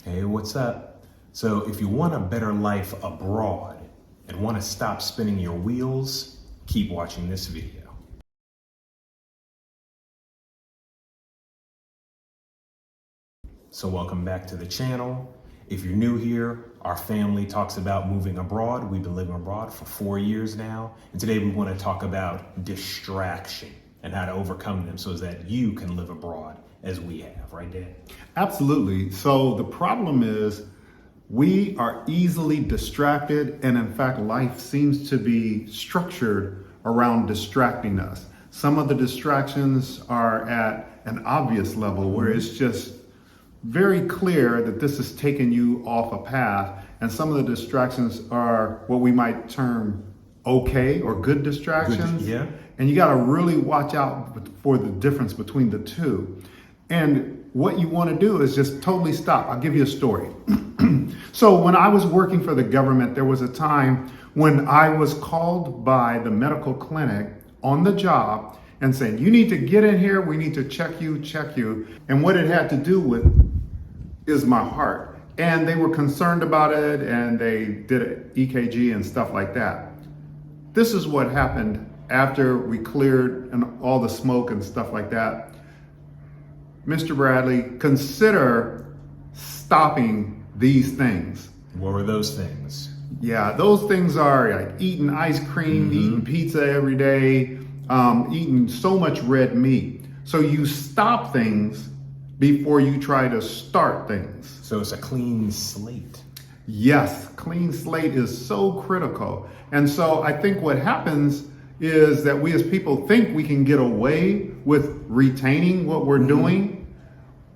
Hey, what's up? So if you want a better life abroad and want to stop spinning your wheels, keep watching this video. So welcome back to the channel. If you're new here, our family talks about moving abroad. We've been living abroad for 4 years now. And today we want to talk about distraction and how to overcome them so that you can live abroad as we have, right, Dad? Absolutely. So the problem is we are easily distracted, and in fact, life seems to be structured around distracting us. Some of the distractions are at an obvious level where it's just very clear that this is taking you off a path, and some of the distractions are what we might term okay or good distractions. Good, yeah. And you got to really watch out for the difference between the two. And what you want to do is just totally stop. I'll give you a story. So when I was working for the government, there was a time when I was called by the medical clinic on the job and saying, you need to get in here. We need to check you. And what it had to do with is my heart. And they were concerned about it, and they did an EKG and stuff like that. This is what happened after we cleared and all the smoke and stuff like that. Mr. Bradley, consider stopping these things. What were those things? Yeah, those things are like eating ice cream, eating pizza every day, eating so much red meat. So you stop things before you try to start things. So it's a clean slate. Yes, clean slate is so critical. And so I think what happens is that we as people think we can get away with retaining what we're doing,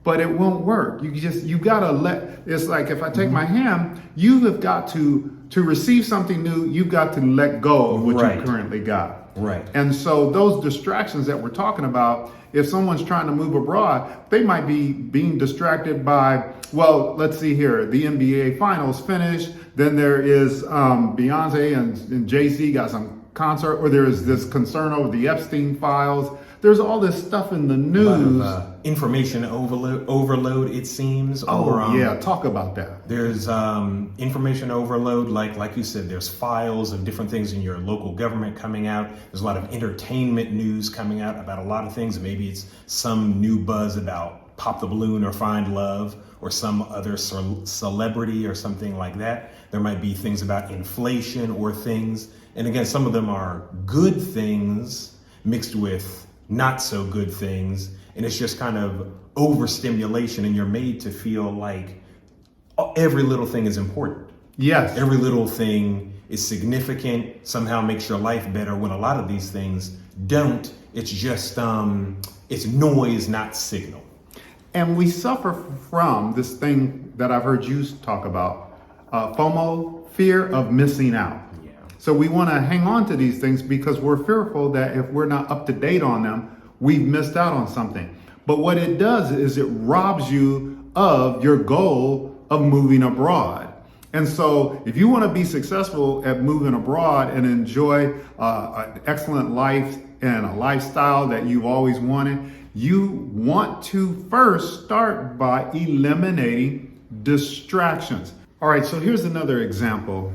but it won't work. You gotta it's like if I take my hand, you have got to receive something new, you've got to let go of what you currently got. Right. And so those distractions that we're talking about, if someone's trying to move abroad, they might be being distracted by, well, let's see here, the NBA finals finished, then there is Beyonce and Jay-Z got some concert, or there is this concern over the Epstein files. There's all this stuff in the news. Information overload, it seems. Talk about that. There's information overload, like you said, there's files of different things in your local government coming out. There's a lot of entertainment news coming out about a lot of things. Maybe it's some new buzz about Pop the Balloon or Find Love or some other celebrity or something like that. There might be things about inflation or things. And again, some of them are good things mixed with not so good things. And it's just kind of overstimulation, and you're made to feel like every little thing is important. Yes. Every little thing is significant, somehow makes your life better, when a lot of these things don't. It's just, it's noise, not signal. And we suffer from this thing that I've heard you talk about, FOMO, fear of missing out. Yeah. So we want to hang on to these things because we're fearful that if we're not up to date on them, we've missed out on something. But what it does is it robs you of your goal of moving abroad. And so if you want to be successful at moving abroad and enjoy an excellent life and a lifestyle that you've always wanted, you want to first start by eliminating distractions. All right, so here's another example.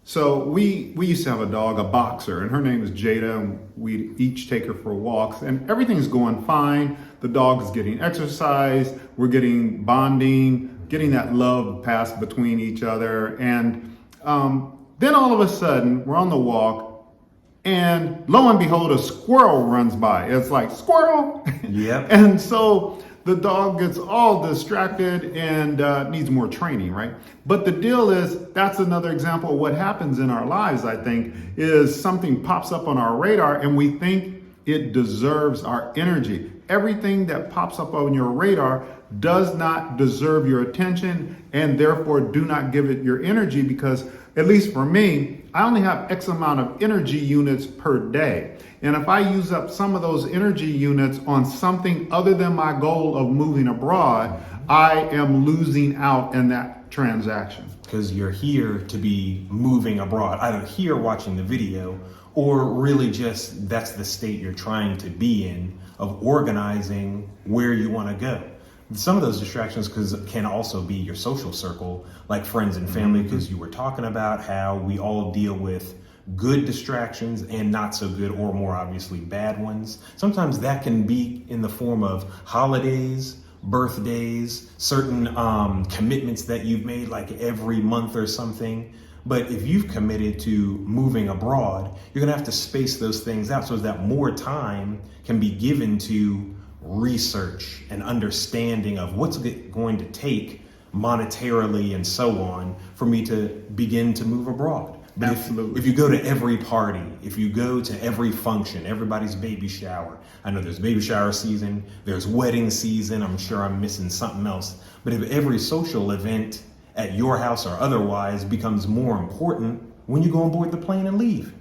So we used to have a dog, a boxer, and her name is Jada, and we each take her for walks, and everything's going fine. The dog is getting exercise, we're getting bonding, getting that love passed between each other, and then all of a sudden, we're on the walk, and lo and behold, a squirrel runs by. It's like, squirrel! Yep. And so the dog gets all distracted and needs more training, right? But the deal is, that's another example of what happens in our lives, I think, is something pops up on our radar and we think it deserves our energy. Everything that pops up on your radar does not deserve your attention, and therefore do not give it your energy, because at least for me, I only have X amount of energy units per day. And if I use up some of those energy units on something other than my goal of moving abroad, I am losing out in that transaction. Because you're here to be moving abroad, either here watching the video, or really just that's the state you're trying to be in, of organizing where you want to go. Some of those distractions can also be your social circle, like friends and family, because you were talking about how we all deal with good distractions and not so good, or more obviously bad ones. Sometimes that can be in the form of holidays, birthdays, certain commitments that you've made like every month or something. But if you've committed to moving abroad, you're gonna have to space those things out so that more time can be given to research and understanding of what's going to take monetarily and so on for me to begin to move abroad. But Absolutely. if you go to every party, if you go to every function, everybody's baby shower, I know there's baby shower season, there's wedding season, I'm sure I'm missing something else. But if every social event at your house or otherwise becomes more important when you go on board the plane and leave.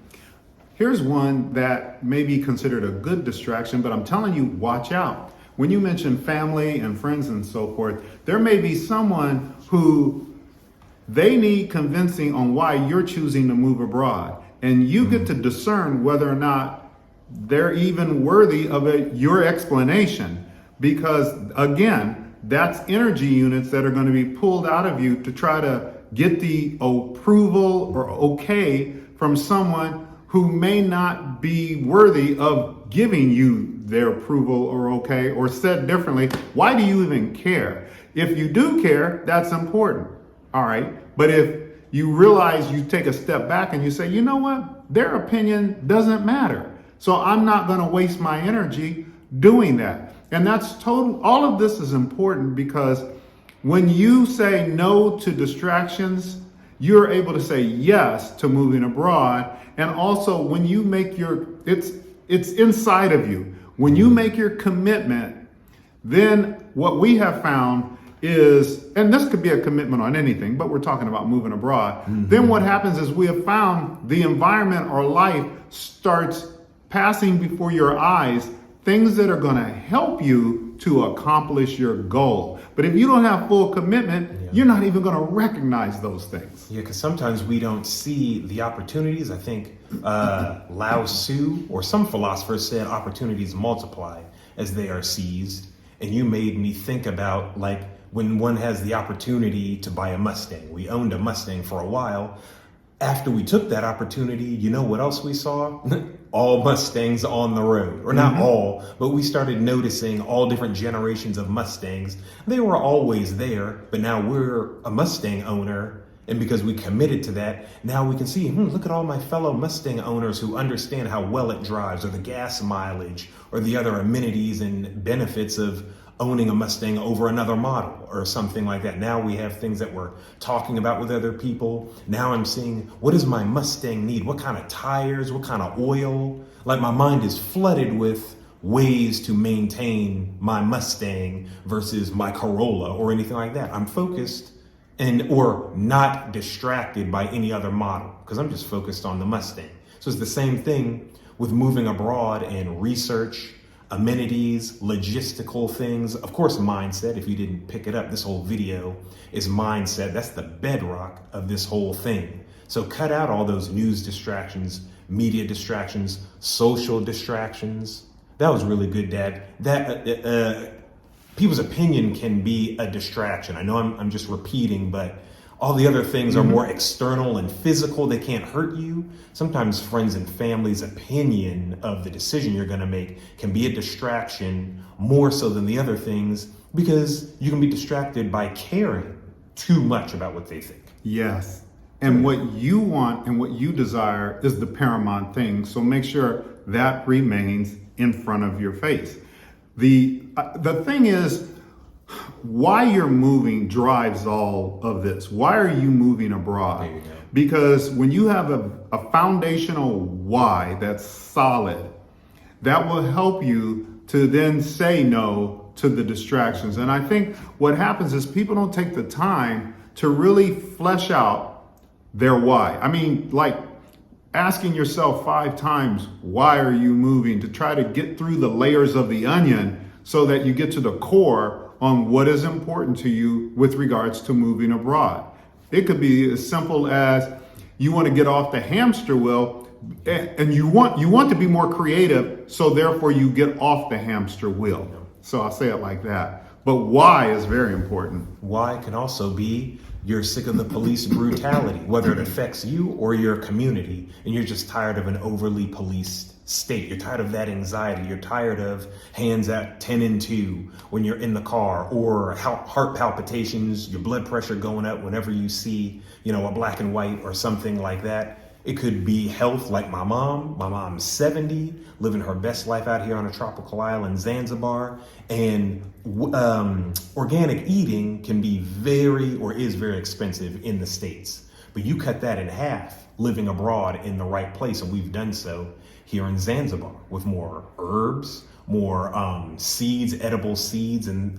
Here's one that may be considered a good distraction, but I'm telling you, watch out. When you mention family and friends and so forth, there may be someone who they need convincing on why you're choosing to move abroad. And you get to discern whether or not they're even worthy of your explanation. Because again, that's energy units that are going to be pulled out of you to try to get the approval or okay from someone who may not be worthy of giving you their approval or okay, or said differently, why do you even care? If you do care, that's important. All right. But if you realize you take a step back and you say, you know what, their opinion doesn't matter. So I'm not going to waste my energy doing that. And that's total. All of this is important because when you say no to distractions, you're able to say yes to moving abroad. And also when you make it's inside of you. When you make your commitment, then what we have found is, and this could be a commitment on anything, but we're talking about moving abroad. Then what happens is we have found the environment or life starts passing before your eyes things that are going to help you to accomplish your goal. But if you don't have full commitment, you're not even going to recognize those things. Yeah, because sometimes we don't see the opportunities. I think Lao Tzu or some philosophers said opportunities multiply as they are seized. And you made me think about like when one has the opportunity to buy a Mustang. We owned a Mustang for a while. After we took that opportunity, you know what else we saw? All Mustangs on the road, or not all, but we started noticing all different generations of Mustangs. They were always there, but now we're a Mustang owner. And because we committed to that, now we can see, look at all my fellow Mustang owners who understand how well it drives, or the gas mileage, or the other amenities and benefits of owning a Mustang over another model or something like that. Now we have things that we're talking about with other people. Now I'm seeing, what does my Mustang need? What kind of tires? What kind of oil? Like my mind is flooded with ways to maintain my Mustang versus my Corolla or anything like that. I'm focused or not distracted by any other model because I'm just focused on the Mustang. So it's the same thing with moving abroad and research, amenities, logistical things, of course, mindset. If you didn't pick it up, this whole video is mindset. That's the bedrock of this whole thing. So cut out all those news distractions, media distractions, social distractions. That was really good, Dad. That people's opinion can be a distraction. I know I'm just repeating, but all the other things are more external and physical. They can't hurt you. Sometimes friends and family's opinion of the decision you're going to make can be a distraction more so than the other things because you can be distracted by caring too much about what they think. Yes. And what you want and what you desire is the paramount thing. So make sure that remains in front of your face. The thing is, why you're moving drives all of this. Why are you moving abroad? There you go. Because when you have a foundational why that's solid, that will help you to then say no to the distractions. And I think what happens is people don't take the time to really flesh out their why. I mean, like asking yourself 5 times, why are you moving, to try to get through the layers of the onion so that you get to the core on what is important to you with regards to moving abroad. It could be as simple as you want to get off the hamster wheel and you want to be more creative, so therefore you get off the hamster wheel. So I'll say it like that. But why is very important. Why can also be you're sick of the police brutality, whether it affects you or your community, and you're just tired of an overly policed state. You're tired of that anxiety. You're tired of hands at 10 and 2 when you're in the car, or heart palpitations, your blood pressure going up whenever you see, a black and white or something like that. It could be health, like my mom. My mom's 70, living her best life out here on a tropical island, Zanzibar. And organic eating can be is very expensive in the States. But you cut that in half, living abroad in the right place. And we've done so here in Zanzibar with more herbs, more seeds, edible seeds, and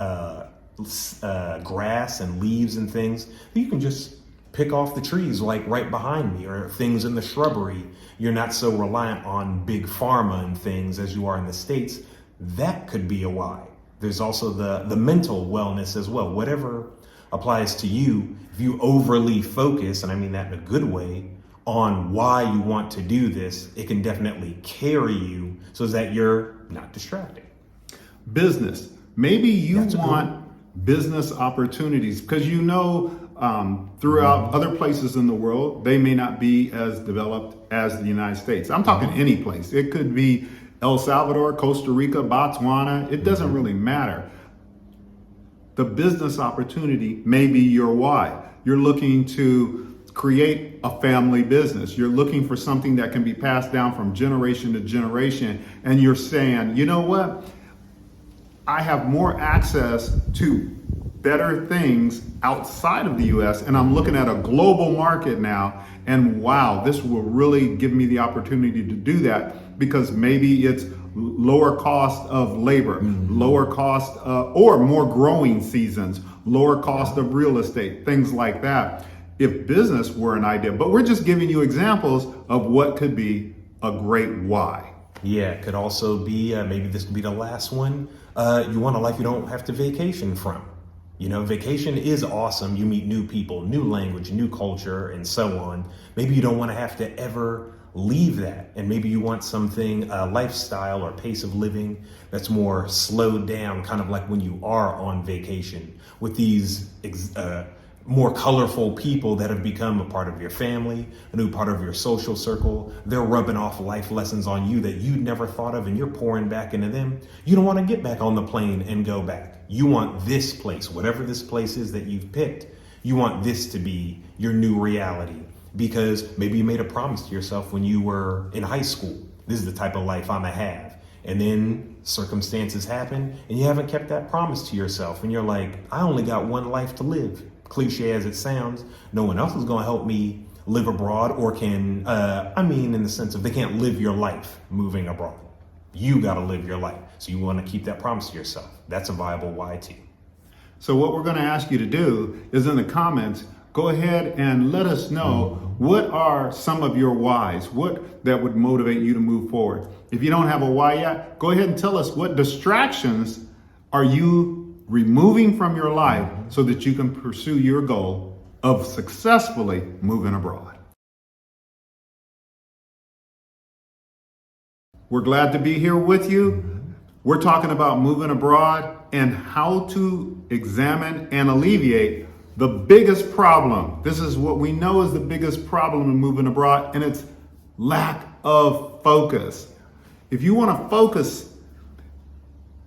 grass and leaves and things that you can just pick off the trees, like right behind me, or things in the shrubbery. You're not so reliant on big pharma and things as you are in the States. That could be a why. There's also the mental wellness as well. Whatever applies to you, if you overly focus, and I mean that in a good way, on why you want to do this, it can definitely carry you so that you're not distracted. Business. Maybe you want business opportunities because throughout other places in the world, they may not be as developed as the United States. I'm talking any place. It could be El Salvador, Costa Rica, Botswana. It doesn't really matter. The business opportunity may be your why. You're looking to create a family business. You're looking for something that can be passed down from generation to generation. And you're saying, you know what? I have more access to better things outside of the US, and I'm looking at a global market now, and wow, this will really give me the opportunity to do that because maybe it's lower cost of labor, lower cost or more growing seasons, lower cost of real estate, things like that. If business were an idea, but we're just giving you examples of what could be a great why. Yeah, it could also be, maybe this could be the last one. You want a life you don't have to vacation from. Vacation is awesome. You meet new people, new language, new culture, and so on. Maybe you don't want to have to ever leave that. And maybe you want something, a lifestyle or pace of living that's more slowed down, kind of like when you are on vacation with these more colorful people that have become a part of your family, a new part of your social circle. They're rubbing off life lessons on you that you'd never thought of, and you're pouring back into them. You don't want to get back on the plane and go back. You want this place, whatever this place is that you've picked, you want this to be your new reality because maybe you made a promise to yourself when you were in high school. This is the type of life I'm gonna have. And then circumstances happen and you haven't kept that promise to yourself. And you're like, I only got one life to live. Cliche as it sounds, no one else is going to help me live abroad or can, in the sense of they can't live your life moving abroad. You got to live your life. So you want to keep that promise to yourself. That's a viable why too. So what we're going to ask you to do is in the comments, go ahead and let us know what are some of your whys, what that would motivate you to move forward. If you don't have a why yet, go ahead and tell us what distractions are you removing from your life so that you can pursue your goal of successfully moving abroad. We're glad to be here with you. We're talking about moving abroad and how to examine and alleviate the biggest problem. This is what we know is the biggest problem in moving abroad, and it's lack of focus. If you want to focus,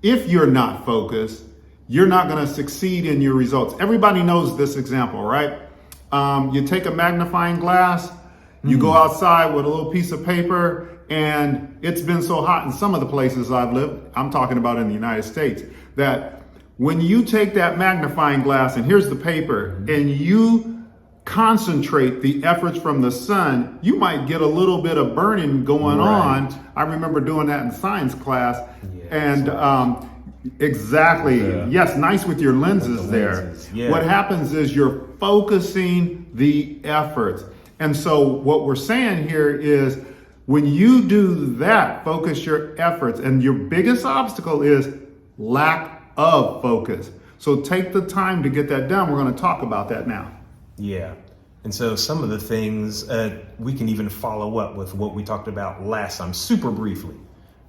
if you're not focused, you're not going to succeed in your results. Everybody knows this example, right? You take a magnifying glass, you go outside with a little piece of paper, and it's been so hot in some of the places I've lived, I'm talking about in the United States, that when you take that magnifying glass and here's the paper, and you concentrate the efforts from the sun, you might get a little bit of burning going on. I remember doing that in science class. Exactly. Yes, nice with your lenses there. Yeah. What happens is you're focusing the efforts. And so what we're saying here is when you do that, focus your efforts, and your biggest obstacle is lack of focus. So take the time to get that done. We're going to talk about that now. Yeah. And so some of the things we can even follow up with what we talked about last time, super briefly.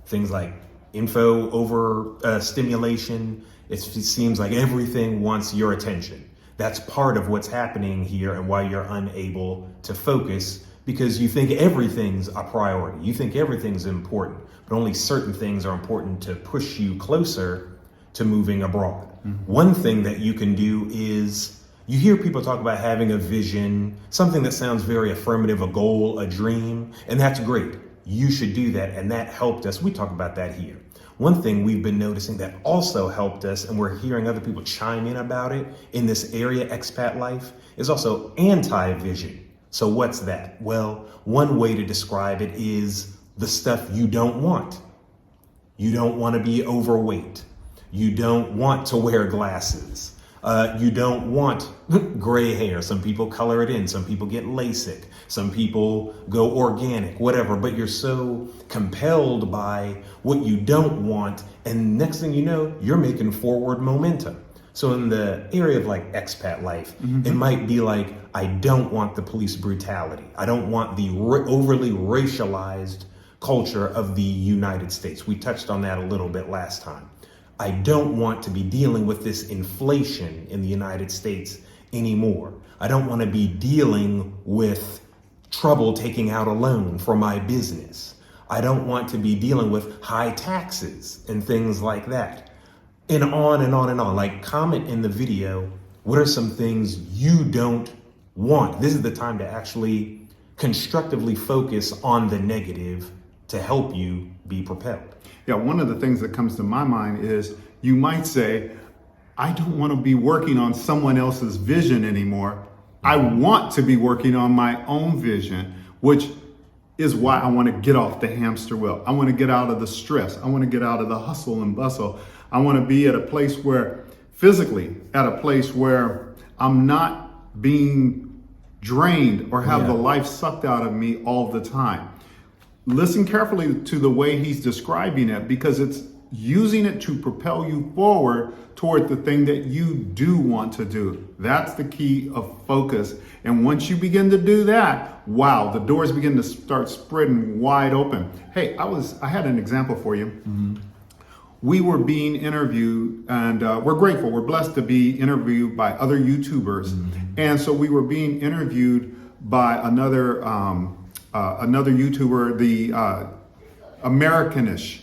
Things like info over stimulation. It seems like everything wants your attention. That's part of what's happening here and why you're unable to focus, because you think everything's a priority. You think everything's important, but only certain things are important to push you closer to moving abroad. One thing that you can do is, you hear people talk about having a vision, something that sounds very affirmative, a goal, a dream, and that's great. You should do that, and that helped us. We talk about that here. One thing we've been noticing that also helped us, and we're hearing other people chime in about it in this area, expat life, is also anti-vision. So what's that? Well, one way to describe it is the stuff you don't want. You don't want to be overweight. You don't want to wear glasses. You don't want gray hair. Some people color it in. Some people get LASIK. Some people go organic, whatever. But you're so compelled by what you don't want. And next thing you know, you're making forward momentum. So in the area of like expat life, it might be like, I don't want the police brutality. I don't want the overly racialized culture of the United States. We touched on that a little bit last time. I don't want to be dealing with this inflation in the United States anymore. I don't want to be dealing with trouble taking out a loan for my business. I don't want to be dealing with high taxes and things like that. And on and on and on. Like, comment in the video, what are some things you don't want? This is the time to actually constructively focus on the negative to help you be propelled. Yeah, one of the things that comes to my mind is you might say, I don't want to be working on someone else's vision anymore. I want to be working on my own vision, which is why I want to get off the hamster wheel. I want to get out of the stress. I want to get out of the hustle and bustle. I want to be at a place where, physically, at a place where I'm not being drained or have the life sucked out of me all the time. Listen carefully to the way he's describing it, because it's using it to propel you forward toward the thing that you do want to do. That's the key of focus. And once you begin to do that, wow, the doors begin to start spreading wide open. Hey, I had an example for you. We were being interviewed, and we're grateful. We're blessed to be interviewed by other YouTubers. And so we were being interviewed by another YouTuber, the Americanish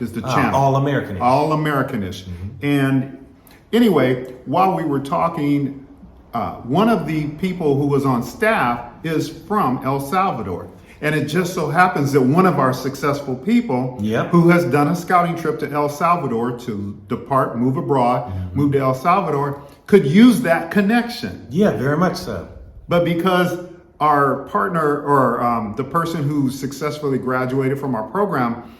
is the channel. All Americanish. All Americanish. And anyway, while we were talking, one of the people who was on staff is from El Salvador. And it just so happens that one of our successful people who has done a scouting trip to El Salvador to depart, move abroad, move to El Salvador, could use that connection. Yeah, very much so. But because our partner, or the person who successfully graduated from our program,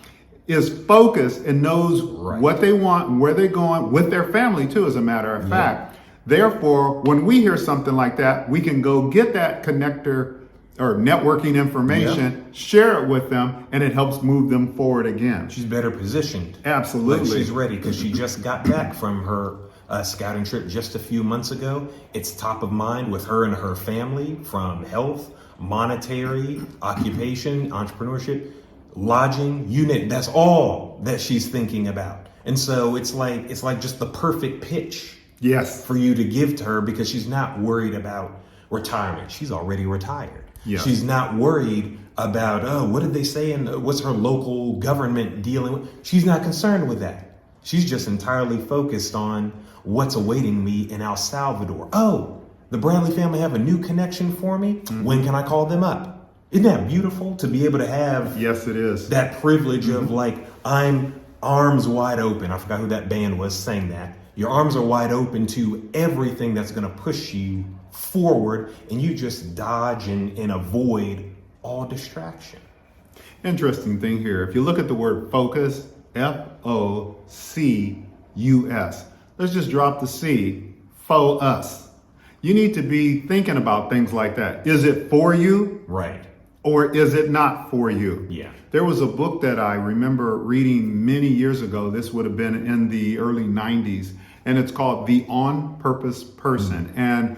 is focused and knows what they want and where they're going with their family too, as a matter of fact. Therefore, when we hear something like that, we can go get that connector or networking information, share it with them, and it helps move them forward again. She's better positioned. Absolutely. Like, she's ready because she just got back from her scouting trip just a few months ago. It's top of mind with her and her family, from health, monetary, occupation, entrepreneurship, lodging, unit. That's all that she's thinking about. And so it's like just the perfect pitch for you to give to her, because she's not worried about retirement. She's already retired. She's not worried about, what did they say and what's her local government dealing with. She's not concerned with that. She's just entirely focused on what's awaiting me in El Salvador. Oh, the Bradley family have a new connection for me. When can I call them up? Isn't that beautiful to be able to have it is. That privilege of, like, I'm arms wide open. I forgot who that band was saying that. Your arms are wide open to everything that's going to push you forward, and you just dodge and avoid all distraction. Interesting thing here. If you look at the word focus, F-O-C-U-S. Let's just drop the C, fo-us. You need to be thinking about things like that. Is it for you? Right. Or is it not for you? Yeah. There was a book that I remember reading many years ago. This would have been in the early 90s. And it's called The On Purpose Person. And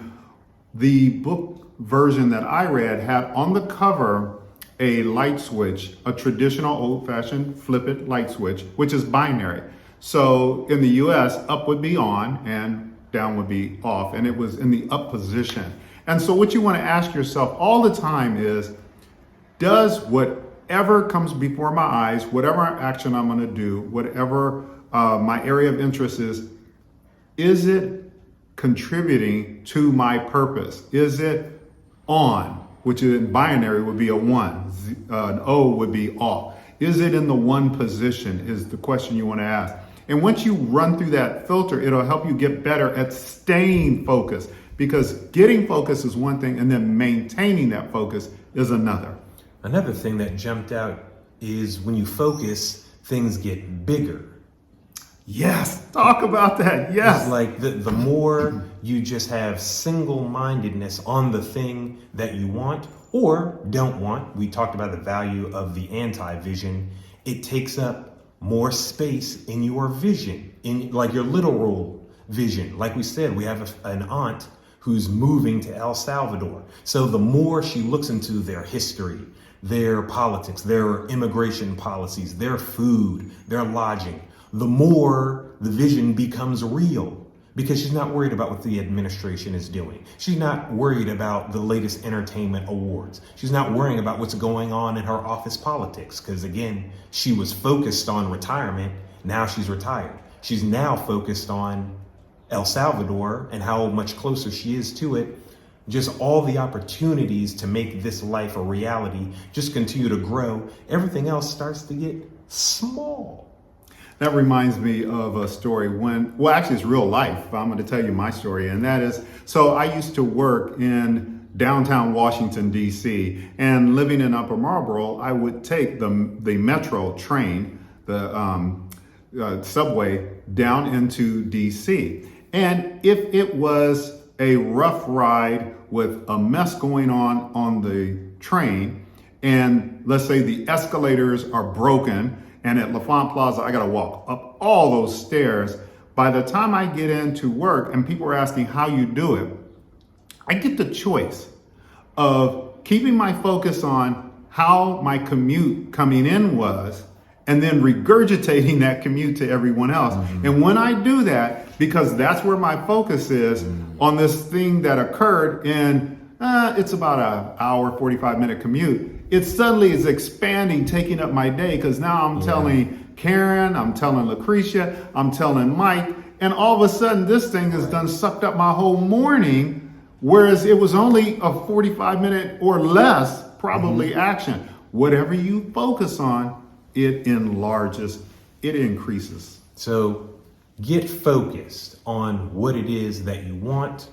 the book version that I read had on the cover a light switch, a traditional old-fashioned flip-it light switch, which is binary. So in the US, up would be on and down would be off, and it was in the up position. And so what you want to ask yourself all the time is, does whatever comes before my eyes, whatever action I'm going to do, whatever my area of interest is it contributing to my purpose? Is it on, which in binary would be a 1, an O would be off. Is it in the 1 position is the question you want to ask. And once you run through that filter, it'll help you get better at staying focused, because getting focused is one thing and then maintaining that focus is another. Another thing that jumped out is when you focus, things get bigger. Yes, talk about that. Yes. It's like the more you just have single-mindedness on the thing that you want or don't want, we talked about the value of the anti-vision, it takes up more space in your vision, in like your literal vision. Like we said, we have an aunt who's moving to El Salvador. So the more she looks into their history, their politics, their immigration policies, their food, their lodging, the more the vision becomes real, because she's not worried about what the administration is doing. She's not worried about the latest entertainment awards. She's not worrying about what's going on in her office politics, because again, she was focused on retirement. Now she's retired. She's now focused on El Salvador and how much closer she is to it. Just all the opportunities to make this life a reality just continue to grow. Everything else starts to get small. That reminds me of a story actually it's real life. I'm going to tell you my story, and that is, so I used to work in downtown Washington, D.C., and living in Upper Marlboro, I would take the metro train, the subway down into D.C. And if it was a rough ride with a mess going on the train, and let's say the escalators are broken, and at LaFont Plaza, I got to walk up all those stairs. By the time I get into work and people are asking how you do it, I get the choice of keeping my focus on how my commute coming in was, and then regurgitating that commute to everyone else. Mm-hmm. And when I do that, because that's where my focus is on this thing that occurred in, it's about an hour, 45-minute commute, it suddenly is expanding, taking up my day, because now I'm telling Karen, I'm telling Lucretia, I'm telling Mike, and all of a sudden this thing has done sucked up my whole morning, whereas it was only a 45-minute or less probably action. Whatever you focus on, it enlarges, it increases. So get focused on what it is that you want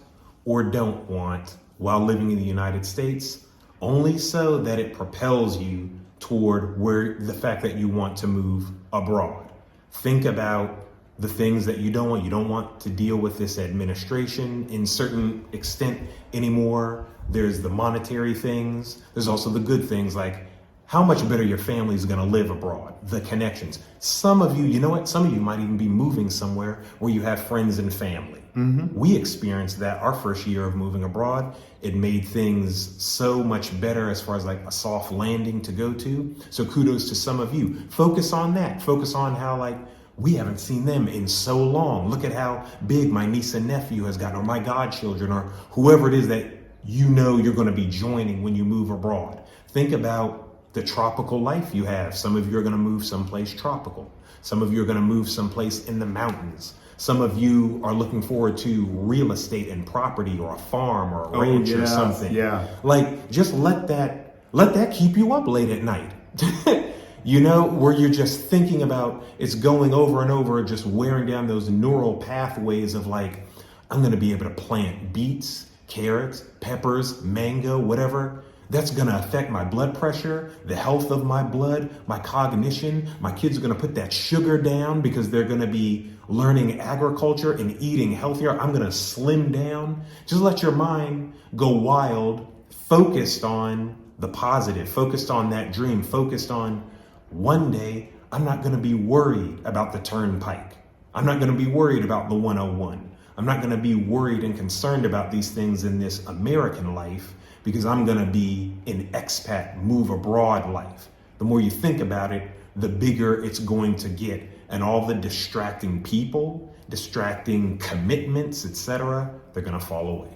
or don't want while living in the United States, only so that it propels you toward where the fact that you want to move abroad. Think about the things that you don't want. You don't want to deal with this administration in certain extent anymore. There's the monetary things. There's also the good things, like how much better your family is going to live abroad, the connections. Some of you, you know what? Some of you might even be moving somewhere where you have friends and family. Mm-hmm. We experienced that our first year of moving abroad. It made things so much better as far as like a soft landing to go to. So kudos to some of you. Focus on that. Focus on how like we haven't seen them in so long. Look at how big my niece and nephew has gotten, or my godchildren, or whoever it is that you know you're going to be joining when you move abroad. Think about the tropical life you have. Some of you are going to move someplace tropical. Some of you are going to move someplace in the mountains. Some of you are looking forward to real estate and property, or a farm or a ranch or something. Yeah. Like, just let that keep you up late at night. You know, where you're just thinking about, it's going over and over, just wearing down those neural pathways of like, I'm going to be able to plant beets, carrots, peppers, mango, whatever. That's going to affect my blood pressure, the health of my blood, my cognition. My kids are going to put that sugar down because they're going to be learning agriculture and eating healthier. I'm going to slim down. Just let your mind go wild, focused on the positive, focused on that dream, focused on one day I'm not going to be worried about the turnpike. I'm not going to be worried about the 101. I'm not going to be worried and concerned about these things in this American life because I'm going to be in expat, move abroad life. The more you think about it, the bigger it's going to get. And all the distracting people, distracting commitments, etc., they're going to fall away.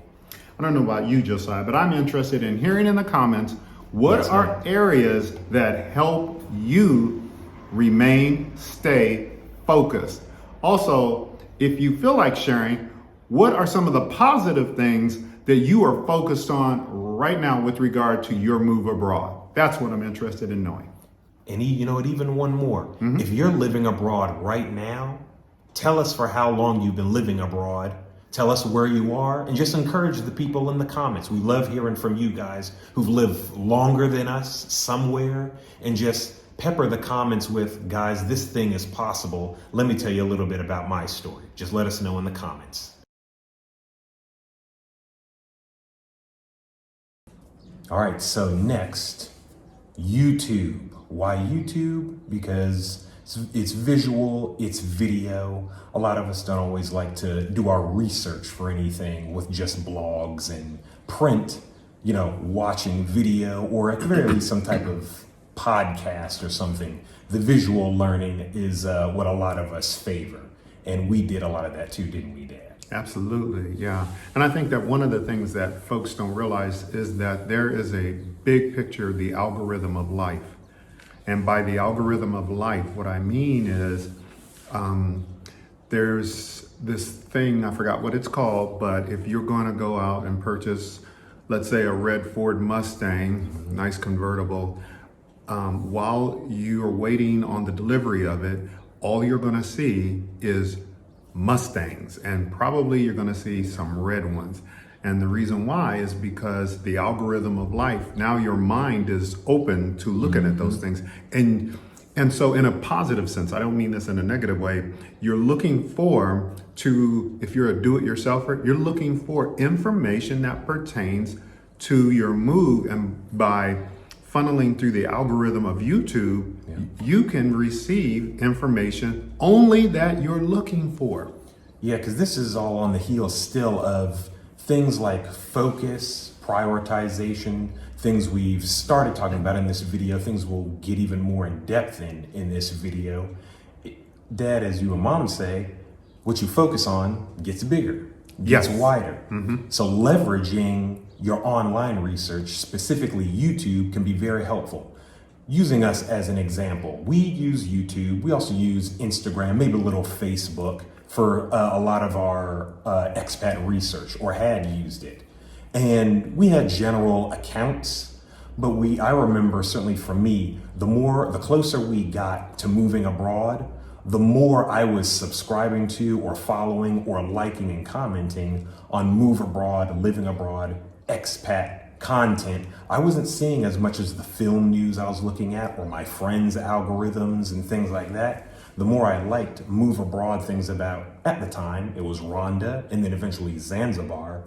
I don't know about you, Josiah, but I'm interested in hearing in the comments, what Yes, are ma'am. areas that help you remain, stay focused? Also, if you feel like sharing, what are some of the positive things that you are focused on right now with regard to your move abroad? That's what I'm interested in knowing. And you know what, even one more. If you're living abroad right now, tell us for how long you've been living abroad. Tell us where you are and just encourage the people in the comments. We love hearing from you guys who've lived longer than us somewhere, and just pepper the comments with, guys, this thing is possible. Let me tell you a little bit about my story. Just let us know in the comments. All right, so next, YouTube. Why YouTube? Because it's visual, it's video. A lot of us don't always like to do our research for anything with just blogs and print, watching video, or at the very least some type of podcast or something. The visual learning is what a lot of us favor. And we did a lot of that too, didn't we, Dad? Absolutely, yeah. And I think that one of the things that folks don't realize is that there is a big picture, the algorithm of life. And by the algorithm of life, what I mean is there's this thing, I forgot what it's called, but if you're going to go out and purchase, let's say, a red Ford Mustang, nice convertible, while you're waiting on the delivery of it, all you're going to see is Mustangs, and probably you're going to see some red ones. And the reason why is because the algorithm of life, now your mind is open to looking at those things. And so in a positive sense, I don't mean this in a negative way, you're looking for if you're a do-it-yourselfer, you're looking for information that pertains to your move. And by funneling through the algorithm of YouTube, you can receive information only that you're looking for. Yeah, because this is all on the heels still of things like focus, prioritization, things we've started talking about in this video, things we'll get even more in depth in this video. Dad, as you and Mom say, what you focus on gets bigger, gets wider. So leveraging your online research, specifically YouTube, can be very helpful. Using us as an example, we use YouTube, we also use Instagram, maybe a little Facebook for a lot of our expat research, or had used it. And we had general accounts, but I remember, certainly for me, the closer we got to moving abroad, the more I was subscribing to or following or liking and commenting on move abroad, living abroad, expat content. I wasn't seeing as much as the film news I was looking at or my friends' algorithms and things like that. The more I liked move abroad things about, at the time, it was Rwanda and then eventually Zanzibar.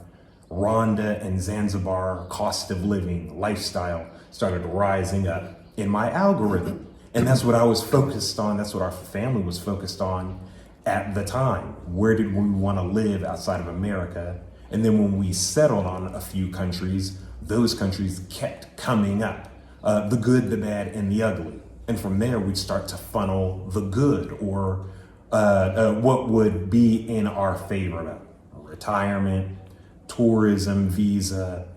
Rwanda and Zanzibar cost of living, lifestyle started rising up in my algorithm. And that's what I was focused on. That's what our family was focused on at the time. Where did we want to live outside of America? And then when we settled on a few countries, those countries kept coming up, the good, the bad, and the ugly. And from there, we'd start to funnel the good, or what would be in our favor: retirement, tourism, visa,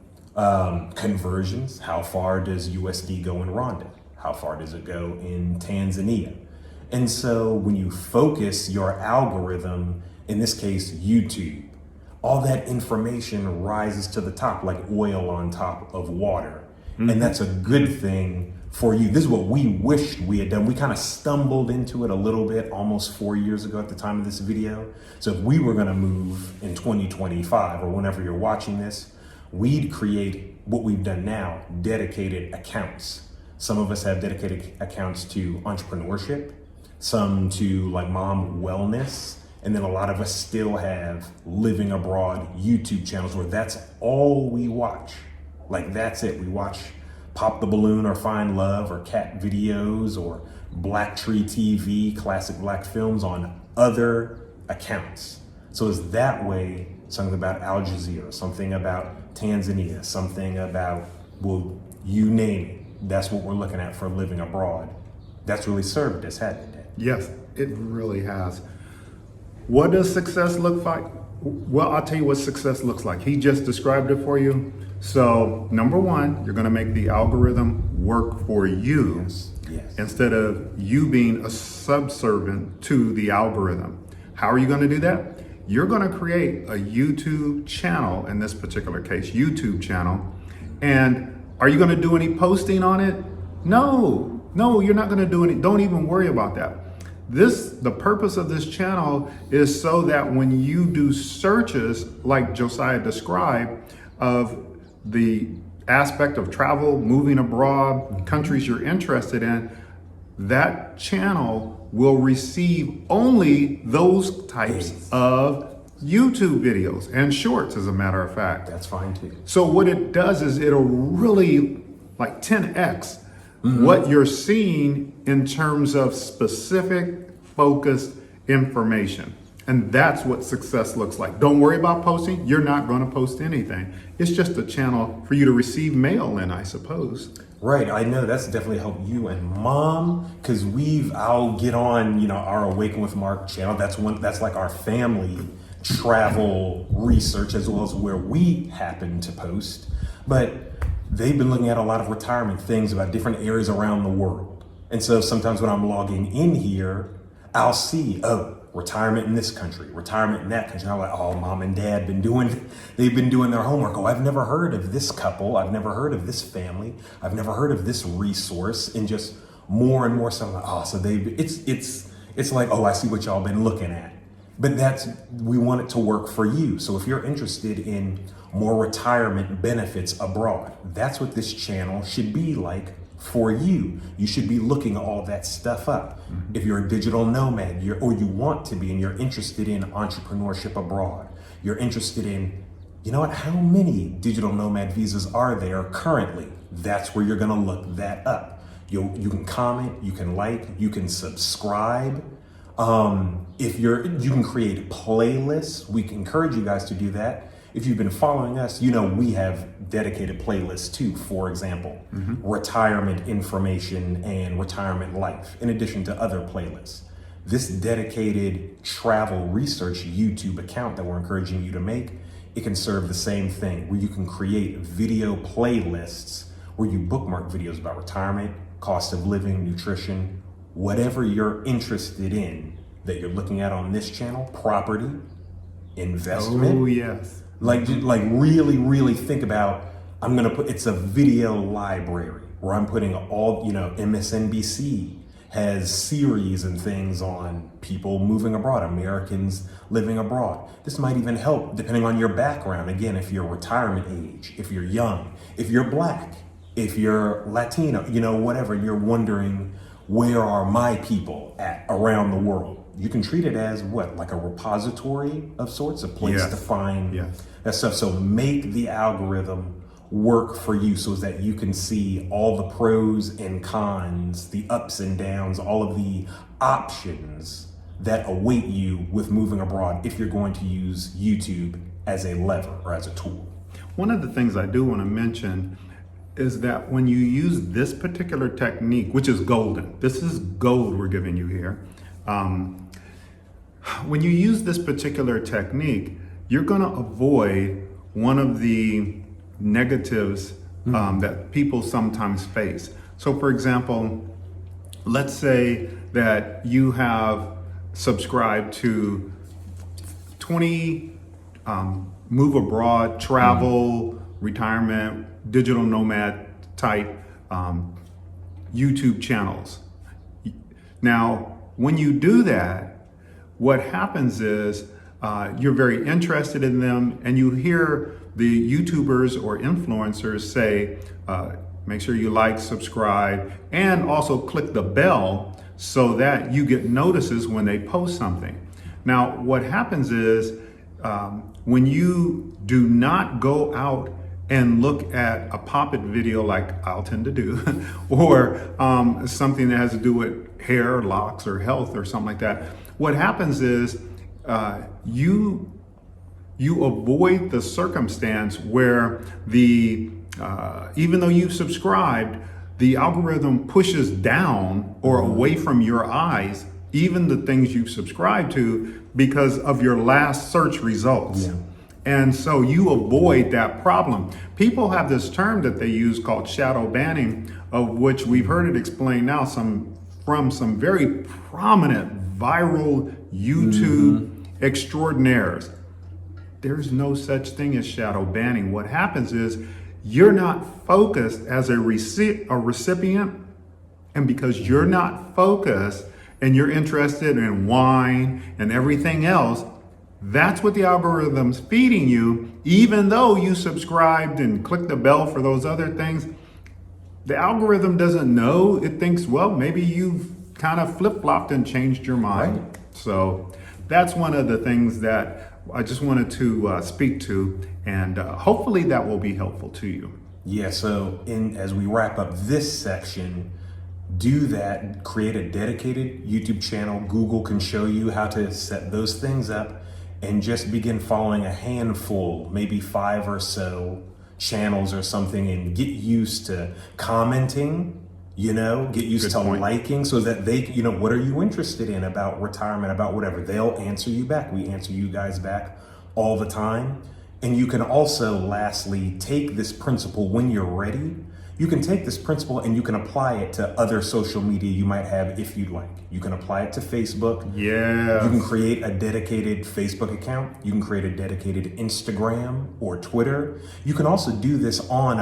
conversions. How far does USD go in Rwanda? How far does it go in Tanzania? And so when you focus your algorithm, in this case, YouTube, all that information rises to the top like oil on top of water. And that's a good thing for you. This is what we wished we had done. We kind of stumbled into it a little bit almost 4 years ago at the time of this video. So if we were going to move in 2025 or whenever you're watching this, we'd create what we've done now, dedicated accounts. Some of us have dedicated accounts to entrepreneurship, some to like mom wellness, and then a lot of us still have living abroad YouTube channels where that's all we watch. Like that's it. We watch Pop the Balloon or Find Love or cat videos or Black Tree TV, classic black films on other accounts. So it's that way, something about Al Jazeera, something about Tanzania, something about, well, you name it. That's what we're looking at for living abroad. That's really served us, hasn't it? Yes, it really has. What does success look like? Well, I'll tell you what success looks like. He just described it for you. So, number one, you're going to make the algorithm work for you. Yes. Instead of you being a subservient to the algorithm. How are you going to do that? You're going to create a YouTube channel, in this particular case, YouTube channel. And are you going to do any posting on it? No, you're not going to do any. Don't even worry about that. The purpose of this channel is so that when you do searches, like Josiah described, of the aspect of travel, moving abroad, countries you're interested in, that channel will receive only those types of YouTube videos and shorts, as a matter of fact. That's fine too. So what it does is it'll really like 10x what you're seeing in terms of specific, focused information. And that's what success looks like. Don't worry about posting. You're not going to post anything. It's just a channel for you to receive mail in, I suppose. Right, I know that's definitely helped you and Mom, because I'll get on, our Awaken with Mark channel. That's like our family travel research, as well as where we happen to post. But they've been looking at a lot of retirement things about different areas around the world. And so sometimes when I'm logging in here, I'll see, retirement in this country, retirement in that country. I'm like, oh, Mom and Dad they've been doing their homework. Oh, I've never heard of this couple. I've never heard of this family. I've never heard of this resource. And just more and more stuff. Like, oh, so it's like, oh, I see what y'all been looking at. But we want it to work for you. So if you're interested in more retirement benefits abroad, that's what this channel should be like for you. You should be looking all that stuff up. If you're a digital nomad, or you want to be, and you're interested in entrepreneurship abroad, you're interested in, how many digital nomad visas are there currently? That's where you're gonna look that up. You can comment, you can like, you can subscribe. You can create playlists. We can encourage you guys to do that. If you've been following us, we have dedicated playlists too. For example, retirement information and retirement life, in addition to other playlists. This dedicated travel research YouTube account that we're encouraging you to make, it can serve the same thing, where you can create video playlists where you bookmark videos about retirement, cost of living, nutrition, whatever you're interested in that you're looking at on this channel, property, investment. Oh, yes. Like really, really think about, it's a video library where I'm putting all, MSNBC has series and things on people moving abroad, Americans living abroad. This might even help depending on your background. Again, if you're retirement age, if you're young, if you're Black, if you're Latino, whatever, and you're wondering, where are my people at around the world? You can treat it as like a repository of sorts, a place to find that stuff. So make the algorithm work for you so that you can see all the pros and cons, the ups and downs, all of the options that await you with moving abroad if you're going to use YouTube as a lever or as a tool. One of the things I do want to mention is that when you use this particular technique, which is golden, this is gold we're giving you here. When you use this particular technique, you're going to avoid one of the negatives that people sometimes face. So for example, let's say that you have subscribed to 20 move abroad, travel, retirement, digital nomad type YouTube channels. Now, when you do that, what happens is you're very interested in them, and you hear the YouTubers or influencers say, make sure you like, subscribe, and also click the bell so that you get notices when they post something. Now, what happens is when you do not go out and look at a pop-it video like I'll tend to do, or something that has to do with hair, locks, or health, or something like that, what happens is you you avoid the circumstance where even though you've subscribed, the algorithm pushes down or away from your eyes even the things you've subscribed to because of your last search results. Yeah. And so you avoid that problem. People have this term that they use called shadow banning, of which we've heard it explained now from some very prominent viral YouTube extraordinaires. There's no such thing as shadow banning. What happens is you're not focused as a recipient, and because you're not focused and you're interested in wine and everything else, that's what the algorithm's feeding you. Even though you subscribed and clicked the bell for those other things, the algorithm doesn't know. It thinks, well, maybe you've kind of flip-flopped and changed your mind. Right. So that's one of the things that I just wanted to speak to, and hopefully that will be helpful to you. Yeah, so as we wrap up this section, do that, create a dedicated YouTube channel. Google can show you how to set those things up, and just begin following a handful, maybe 5 or so channels or something, and get used to commenting, get used to liking, so that they, what are you interested in about retirement, about whatever, they'll answer you back. We answer you guys back all the time. And you can also, lastly, take this principle when you're ready. You can take this principle and you can apply it to other social media you might have if you'd like. You can apply it to Facebook. Yeah. You can create a dedicated Facebook account. You can create a dedicated Instagram or Twitter. You can also do this on,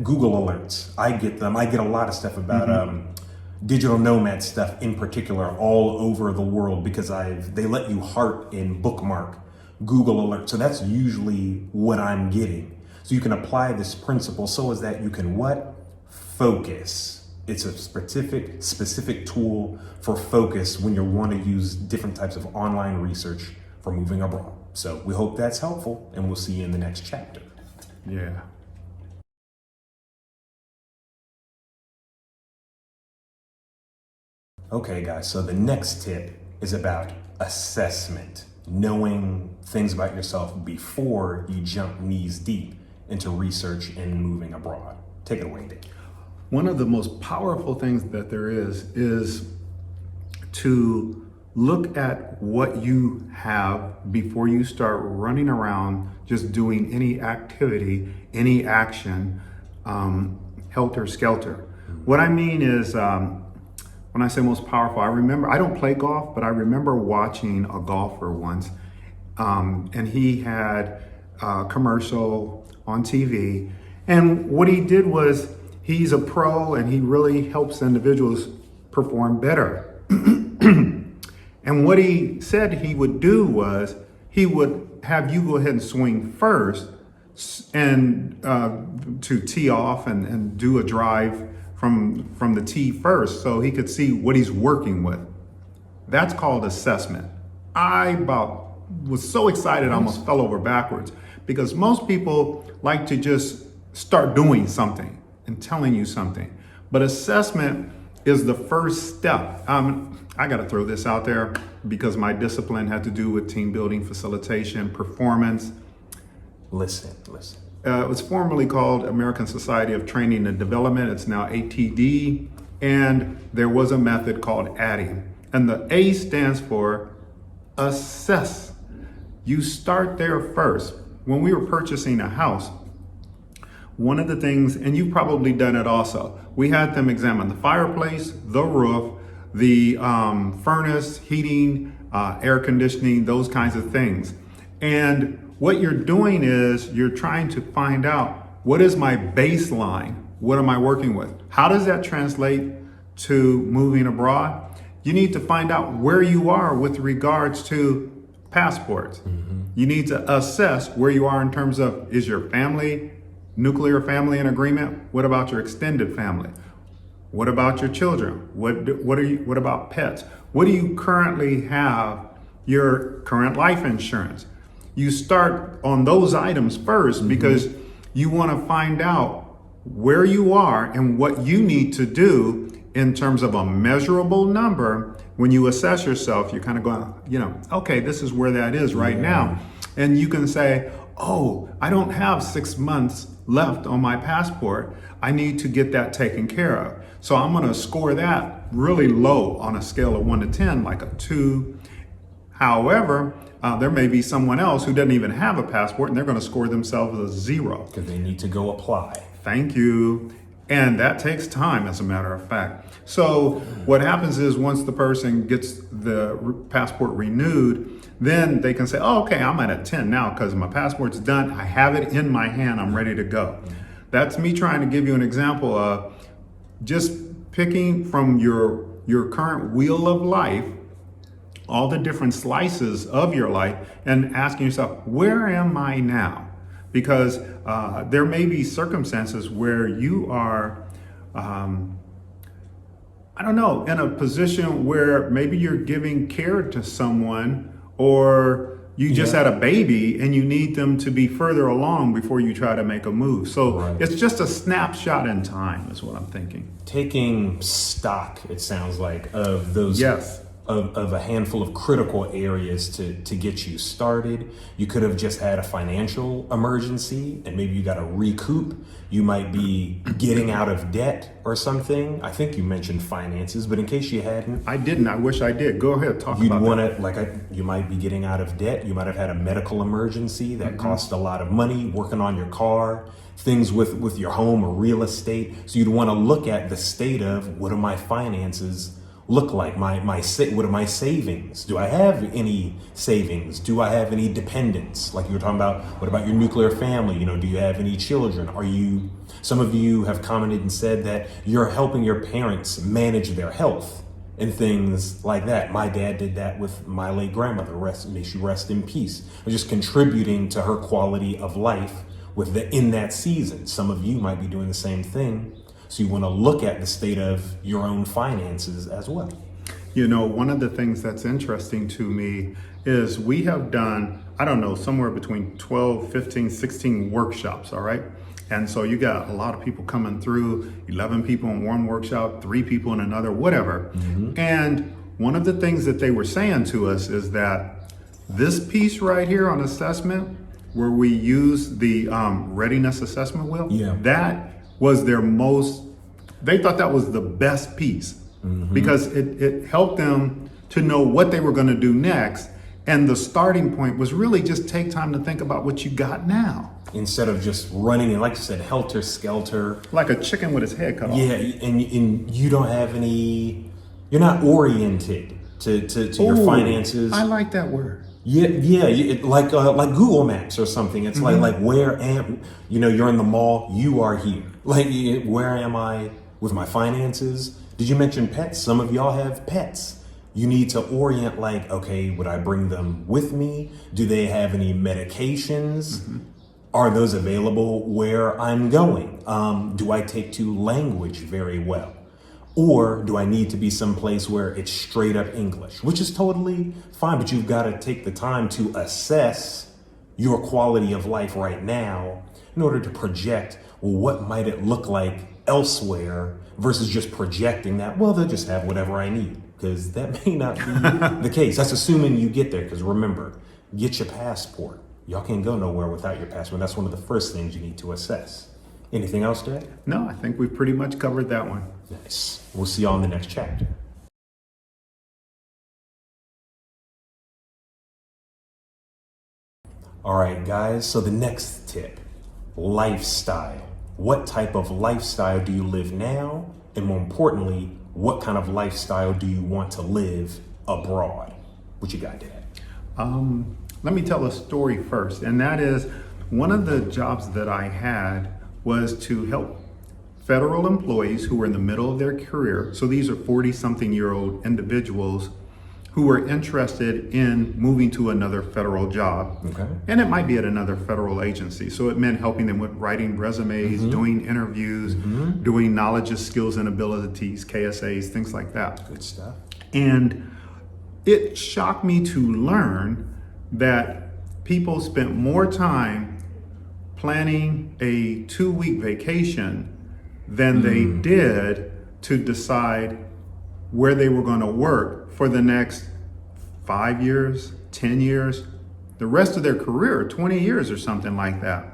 Google Alerts. I get them. I get a lot of stuff about digital nomad stuff in particular all over the world, because they let you heart and bookmark Google Alerts. So that's usually what I'm getting. So you can apply this principle so as that you can focus. It's a specific tool for focus when you want to use different types of online research for moving abroad. So we hope that's helpful, and we'll see you in the next chapter. Yeah. Okay, guys, so the next tip is about assessment, knowing things about yourself before you jump knees deep into research and moving abroad. Take it away, Dave. One of the most powerful things that there is to look at what you have before you start running around just doing any activity, any action, helter-skelter. What I mean is, when I say most powerful, I don't play golf, but I remember watching a golfer once, and he had a commercial on TV. And what he did was, he's a pro and he really helps individuals perform better. And what he said he would do was, he would have you go ahead and swing first and to tee off and do a drive from the tee first, so he could see what he's working with. That's called assessment. I was so excited I almost fell over backwards, because most people like to just start doing something and telling you something. But assessment is the first step. I got to throw this out there because my discipline had to do with team building, facilitation, performance. Listen. It was formerly called American Society of Training and Development. It's now ATD. And there was a method called adding. And the A stands for assess. You start there first. When we were purchasing a house, one of the things, and you've probably done it also, we had them examine the fireplace, the roof, the furnace, heating, air conditioning, those kinds of things. And what you're doing is you're trying to find out, what is my baseline? What am I working with? How does that translate to moving abroad? You need to find out where you are with regards to passports. You need to assess where you are in terms of, is your family, nuclear family in agreement? What about your extended family? What about your children? What about pets? What do you currently have, your current life insurance? You start on those items first, because you want to find out where you are and what you need to do in terms of a measurable number. When you assess yourself, you're kind of going, okay, this is where that is right now. And you can say, oh, I don't have 6 months left on my passport. I need to get that taken care of. So I'm going to score that really low on a scale of 1 to 10, like a 2. However, there may be someone else who doesn't even have a passport and they're going to score themselves a 0. Because they need to go apply. Thank you. And that takes time, as a matter of fact. So what happens is once the person gets the passport renewed, then they can say, oh, okay, I'm at a 10 now because my passport's done. I have it in my hand. I'm ready to go. That's me trying to give you an example of just picking from your current wheel of life, all the different slices of your life, and asking yourself, where am I now? Because there may be circumstances where you are, I don't know, in a position where maybe you're giving care to someone, or you just had a baby and you need them to be further along before you try to make a move. So it's just a snapshot in time is what I'm thinking. Taking stock, it sounds like, of those Yes. of a handful of critical areas to get you started. You could have just had a financial emergency and maybe you got to recoup. You might be getting out of debt or something. I think you mentioned finances, but in case you hadn't. I didn't. I wish I did. Go ahead, talk You'd about want that. to, you might be getting out of debt. You might have had a medical emergency that cost a lot of money, working on your car, things with your home or real estate. So you'd want to look at the state of, what are my finances look like? What are my savings? Do I have any savings? Do I have any dependents? Like you were talking about, what about your nuclear family? Do you have any children? Some of you have commented and said that you're helping your parents manage their health and things like that. My dad did that with my late grandmother, may she rest in peace. Or just contributing to her quality of life in that season. Some of you might be doing the same thing. So you want to look at the state of your own finances as well. One of the things that's interesting to me is we have done, I don't know, somewhere between 12, 15, 16 workshops, all right? And so you got a lot of people coming through, 11 people in one workshop, 3 people in another, whatever. And one of the things that they were saying to us is that this piece right here on assessment, where we use the readiness assessment wheel, that was they thought that was the best piece because it helped them to know what they were going to do next. And the starting point was really just take time to think about what you got now. Instead of just running in, like you said, helter skelter. Like a chicken with its head cut off. Yeah, and you don't have you're not oriented to your finances. I like that word. Like Google Maps or something. It's like where am you're in the mall, you are here. Like, where am I with my finances? Did you mention pets? Some of y'all have pets. You need to orient like, okay, would I bring them with me? Do they have any medications? Are those available where I'm going? Do I take to language very well? Or do I need to be someplace where it's straight up English, which is totally fine, but you've got to take the time to assess your quality of life right now in order to project, well, what might it look like elsewhere versus just projecting that, well, they'll just have whatever I need, because that may not be the case. That's assuming you get there, because remember, get your passport. Y'all can't go nowhere without your passport. That's one of the first things you need to assess. Anything else, Jay? No, I think we've pretty much covered that one. Nice. We'll see y'all in the next chapter. All right, guys. So the next tip, lifestyle. What type of lifestyle do you live now? And more importantly, what kind of lifestyle do you want to live abroad? What you got, Dad? Let me tell a story first. And that is, one of the jobs that I had was to help federal employees who were in the middle of their career. So these are 40-something-year-old individuals who were interested in moving to another federal job. Okay. And it might be at another federal agency. So it meant helping them with writing resumes, doing interviews, doing knowledge, skills, and abilities, KSAs, things like that. Good stuff. And it shocked me to learn that people spent more time planning a 2-week vacation than they did to decide where they were going to work for the next 5 years, 10 years. the rest of their career, 20 years or something like that.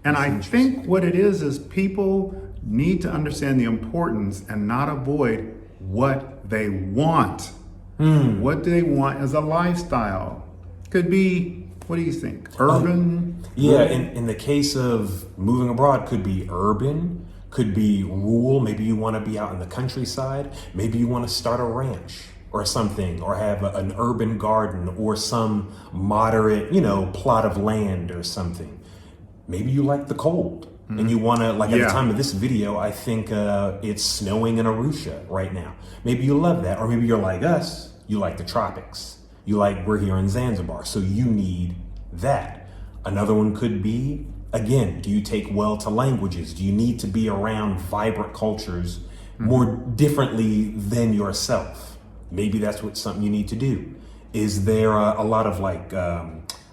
And I think what it is people need to understand the importance and not avoid what they want. What do they want as a lifestyle? Could be, what do you think? Urban? Yeah, in the case of moving abroad, could be urban, could be rural. Maybe you want to be out in the countryside. Maybe you want to start a ranch or something, or have an urban garden or some moderate, plot of land or something. Maybe you like the cold and you want to, at the time of this video, I think it's snowing in Arusha right now. Maybe you love that. Or maybe you're like us, you like the tropics. We're here in Zanzibar, so you need that. Another one could be, again, do you take well to languages? Do you need to be around vibrant cultures more differently than yourself? Maybe that's something you need to do. Is there a lot of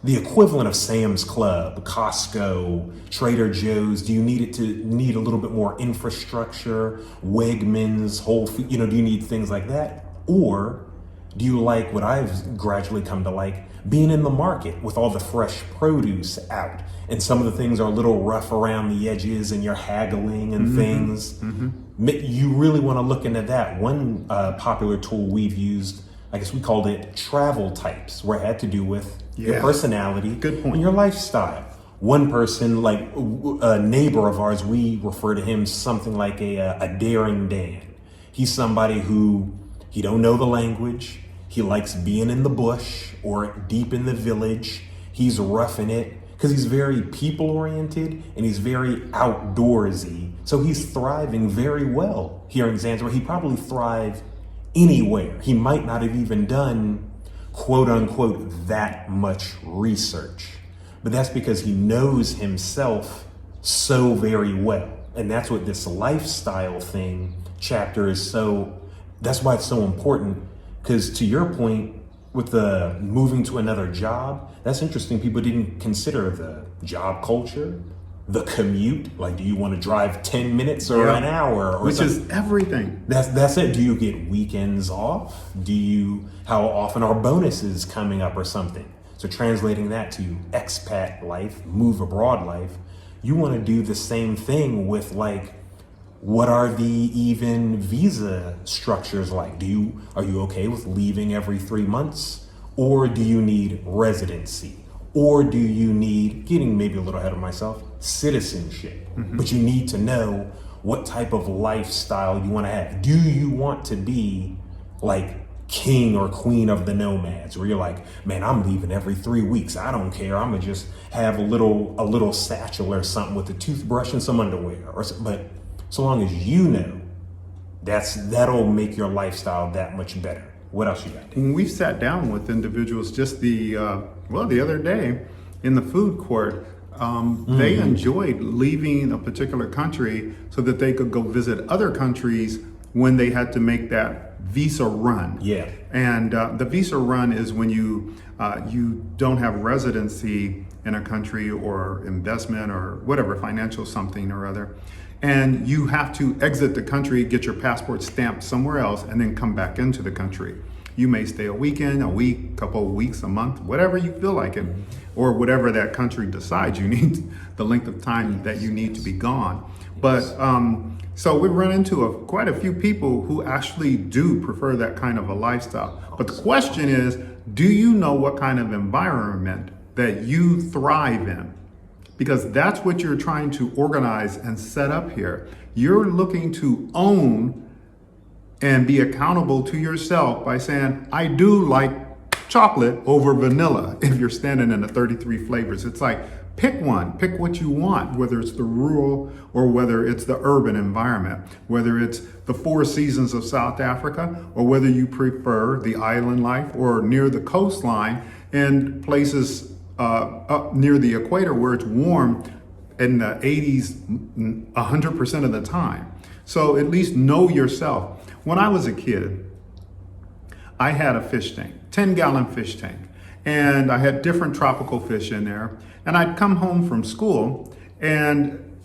the equivalent of Sam's Club, Costco, Trader Joe's? Do you need a little bit more infrastructure, Wegmans, Whole Foods? Do you need things like that? Or do you like what I've gradually come to like, being in the market with all the fresh produce out, and some of the things are a little rough around the edges and you're haggling and things? You really want to look into that. One popular tool we've used, I guess we called it travel types, where it had to do with your personality and your lifestyle. One person, like a neighbor of ours, we refer to him something like a daring Dan. He's somebody who, he don't know the language. He likes being in the bush or deep in the village. He's roughing it because he's very people oriented and he's very outdoorsy. So he's thriving very well here in Zanzibar. He probably thrive anywhere. He might not have even done, quote unquote, that much research, but that's because he knows himself so very well. And that's what this lifestyle thing chapter is that's why it's so important. Because to your point, with the moving to another job, that's interesting. People didn't consider the job culture, the commute. Like, do you want to drive 10 minutes or an hour? Or which something? is everything. That's it. Do you get weekends off? How often are bonuses coming up or something? So translating that to expat life, move abroad life, you want to do the same thing with what are the even visa structures like? Are you okay with leaving every 3 months? Or do you need residency? Or do you need, getting maybe a little ahead of myself, citizenship? But you need to know what type of lifestyle you want to have. Do you want to be like king or queen of the nomads, where you're like, man, I'm leaving every 3 weeks. I don't care. I'm gonna just have a little satchel or something with a toothbrush and some underwear, but so long as you know, that'll make your lifestyle that much better. What else you got? When we've sat down with individuals just the other day in the food court, they enjoyed leaving a particular country so that they could go visit other countries when they had to make that visa run. Yeah. And the visa run is when you don't have residency in a country or investment or whatever, financial something or other. And you have to exit the country, get your passport stamped somewhere else, and then come back into the country. You may stay a weekend, a week, couple of weeks, a month, whatever you feel like it, or whatever that country decides you need, the length of time that you need to be gone. But so we run into quite a few people who actually do prefer that kind of a lifestyle. But the question is, do you know what kind of environment that you thrive in? Because that's what you're trying to organize and set up here. You're looking to own and be accountable to yourself by saying, I do like chocolate over vanilla. If you're standing in the 33 flavors, it's like, pick one, pick what you want, whether it's the rural or whether it's the urban environment, whether it's the 4 seasons of South Africa, or whether you prefer the island life or near the coastline and places up near the equator where it's warm in the 80s 100% of the time. So at least know yourself. When I was a kid, I had a fish tank, 10-gallon fish tank, and I had different tropical fish in there. And I'd come home from school, and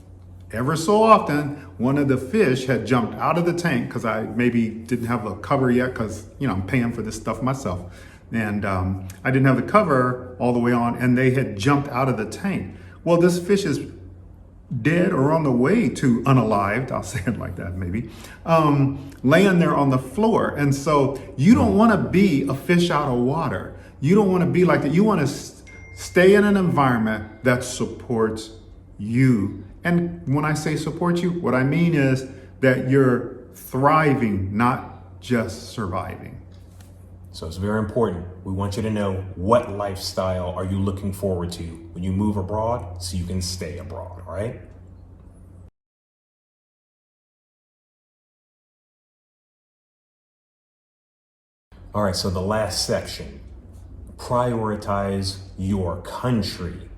ever so often, one of the fish had jumped out of the tank because I maybe didn't have a cover yet because, I'm paying for this stuff myself. and I didn't have the cover all the way on, and they had jumped out of the tank. Well, this fish is dead or on the way to unalived, I'll say it like that maybe, laying there on the floor. And so you don't want to be a fish out of water. You don't want to be like that. You want to stay in an environment that supports you. And when I say support you, what I mean is that you're thriving, not just surviving. So it's very important. We want you to know, what lifestyle are you looking forward to when you move abroad so you can stay abroad, all right? All right, so the last section, prioritize your country,